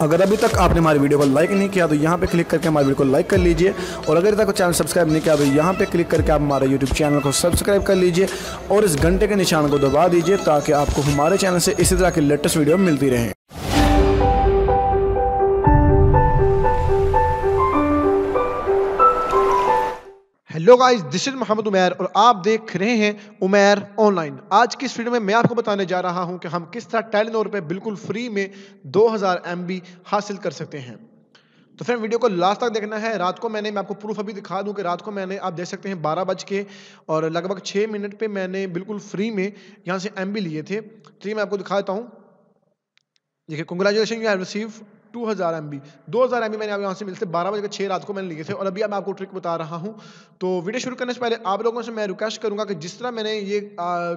अगर अभी तक आपने हमारी वीडियो को लाइक नहीं किया तो यहाँ पे क्लिक करके हमारी वीडियो को लाइक कर लीजिए, और अगर तक चैनल सब्सक्राइब नहीं किया तो यहाँ पे क्लिक करके आप हमारे यूट्यूब चैनल को सब्सक्राइब कर लीजिए और इस घंटे के निशान को दबा दीजिए ताकि आपको हमारे चैनल से इसी तरह की लेटेस्ट वीडियो मिलती रहे। Hello guys, this is Mohammad Umair और आप देख रहे हैं उमैर ऑनलाइन। आज की इस वीडियो में मैं आपको बताने जा रहा हूं कि हम किस तरह टेलीनॉर पे बिल्कुल फ्री में 2000 MB हासिल कर सकते हैं। तो फ्रेंड, वीडियो को लास्ट तक देखना है। रात को मैं आपको प्रूफ अभी दिखा दूं कि रात को आप देख सकते हैं 12 बज के और लगभग 6 मिनट पे मैंने बिल्कुल फ्री में यहाँ से MB लिए थे। तो ये मैं आपको दिखाता हूँ। देखिए, congratulation, you have receive 2000 MB। 2000 MB मैंने यहाँ से मिलते 12 बजे के 6 रात को मैंने लिए थे, और अभी मैं आपको ट्रिक बता रहा हूँ। तो वीडियो शुरू करने से पहले आप लोगों से मैं रिक्वेस्ट करूंगा कि जिस तरह मैंने ये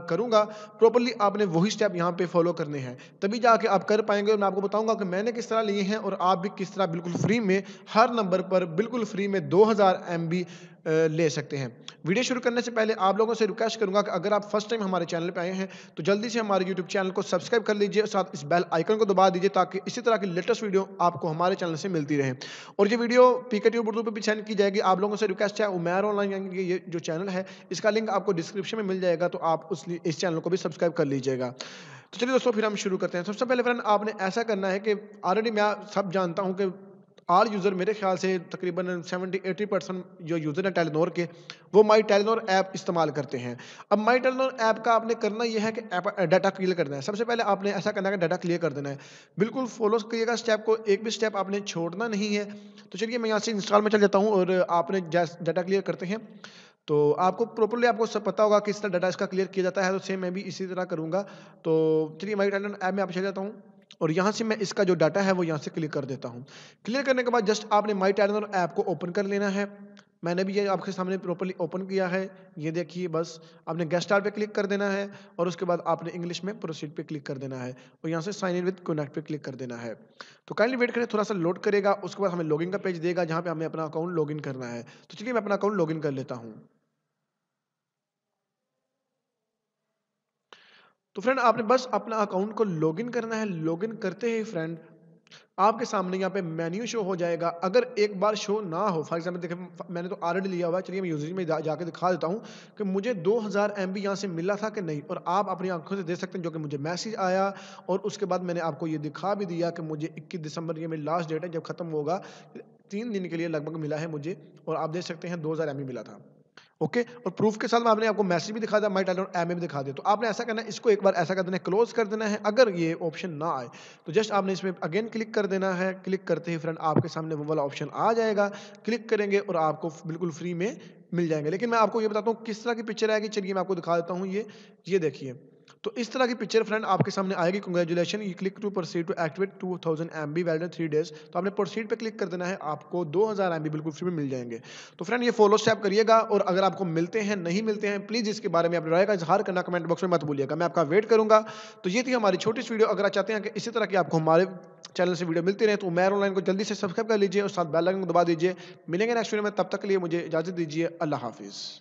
करूंगा प्रॉपर्ली आपने वही स्टेप यहाँ पे फॉलो करने हैं, तभी जाके आप कर पाएंगे। और मैं आपको बताऊंगा कि मैंने किस तरह लिए हैं और आप भी किस तरह बिल्कुल फ्री में हर नंबर पर बिल्कुल फ्री में 2000 MB ले सकते हैं। वीडियो शुरू करने से पहले आप लोगों से रिक्वेस्ट करूंगा कि अगर आप फर्स्ट टाइम हमारे चैनल पे आए हैं तो जल्दी से हमारे यूट्यूब चैनल को सब्सक्राइब कर लीजिए और साथ इस बेल आइकन को दबा दीजिए ताकि इसी तरह की लेटेस्ट वीडियो आपको हमारे चैनल से मिलती रहे। और ये वीडियो पीकेट्यूब उर्दू पे भी सेंड की जाएगी। आप लोगों से रिक्वेस्ट है, उमैर ऑनलाइन ये जो चैनल है इसका लिंक आपको डिस्क्रिप्शन में मिल जाएगा, तो आप इस चैनल को भी सब्सक्राइब कर लीजिएगा। तो चलिए दोस्तों, फिर हम शुरू करते हैं। सबसे पहले फ्रेंड, आपने ऐसा करना है कि ऑलरेडी मैं सब जानता हूँ कि आल यूज़र मेरे ख्याल से तकरीबन 70-80% जो यूज़र हैं टेलीनॉर के, वो माई टेलीनॉर ऐप इस्तेमाल करते हैं। अब माई टेलीनॉर ऐप का आपने करना यह है कि ऐप डाटा क्लियर करना है। सबसे पहले आपने ऐसा करना है कि डाटा क्लियर कर देना है। बिल्कुल फॉलो करिएगा स्टेप को, एक भी स्टेप आपने छोड़ना नहीं है। तो चलिए मैं यहाँ से इंस्टॉल में चल जाता हूँ और आपने डाटा क्लियर करते हैं तो आपको प्रॉपर्ली आपको सब पता होगा किस तरह डाटा इसका क्लियर किया जाता है। तो सेम मैं भी इसी तरह करूँगा। तो चलिए माई टेलीनॉर ऐप में आप चल जाता हूँ और यहाँ से मैं इसका जो डाटा है वो यहाँ से क्लियर कर देता हूँ। क्लियर करने के बाद जस्ट आपने माई टेलीनॉर ऐप को ओपन कर लेना है। मैंने भी ये आपके सामने प्रॉपर्ली ओपन किया है, ये देखिए। बस आपने गेट स्टार्ट पे क्लिक कर देना है और उसके बाद आपने इंग्लिश में प्रोसीड पे क्लिक कर देना है और यहाँ से साइन इन विद कनेक्ट पे क्लिक कर देना है। तो काइंडली वेट करें, थोड़ा सा लोड करेगा। उसके बाद हमें लॉगिन का पेज देगा जहाँ पे हमें अपना अकाउंट लॉगिन करना है। तो चलिए मैं अपना अकाउंट लॉगिन कर लेता हूँ। तो फ्रेंड, आपने बस अपना अकाउंट को लॉगिन करना है। लॉगिन करते ही फ्रेंड आपके सामने यहाँ पे मेन्यू शो हो जाएगा। अगर एक बार शो ना हो, फॉर एग्जांपल देखिए मैंने तो ऑलरेडी लिया हुआ है। चलिए मैं यूजर में जाके दिखा देता हूँ कि मुझे 2000 MB यहाँ से मिला था कि नहीं, और आप अपनी आंखों से देख सकते हैं जो कि मुझे मैसेज आया। और उसके बाद मैंने आपको ये दिखा भी दिया कि मुझे 21 दिसंबर ये मेरी लास्ट डेट है जब खत्म होगा। 3 दिन के लिए लगभग मिला है मुझे, और आप देख सकते हैं 2000 MB मिला था। ओके, और प्रूफ के साथ में आपने आपको मैसेज भी दिखा दिया, माई टेलीनॉर ऐप में भी दिखा दिया। तो आपने ऐसा करना है, इसको एक बार ऐसा कर देना है, क्लोज कर देना है। अगर ये ऑप्शन ना आए तो जस्ट आपने इसमें अगेन क्लिक कर देना है। क्लिक करते ही फ्रेंड आपके सामने वो वाला ऑप्शन आ जाएगा। क्लिक करेंगे और आपको बिल्कुल फ्री में मिल जाएंगे। लेकिन मैं आपको ये बताता हूँ किस तरह की पिक्चर आएगी। चलिए मैं आपको दिखा देता हूँ। ये देखिए, तो इस तरह की पिक्चर फ्रेंड आपके सामने आएगी। Congratulation, you click to proceed to activate 2000 MB valid 3 days. तो आपने प्रोसीड पे क्लिक कर देना है, आपको 2000 MB बिल्कुल फ्री में मिल जाएंगे। तो फ्रेंड, ये फॉलो स्टेप करिएगा, और अगर आपको मिलते हैं नहीं मिलते हैं प्लीज इसके बारे में अपनी राय का इजहार करना कमेंट बॉक्स में मत भूलिएगा। मैं आपका वेट करूंगा। तो ये थी हमारी छोटी सी वीडियो। अगर आप चाहते हैं कि इसी तरह की आपको हमारे चैनल से वीडियो मिलती रहे तो उमैर ऑनलाइन को जल्दी से सब्सक्राइब कर लीजिए और साथ बेल आइकन को दबा दीजिए। मिलेंगे नेक्स्ट वीडियो में, तब तक के लिए मुझे इजाजत दीजिए। अल्लाह हाफिज।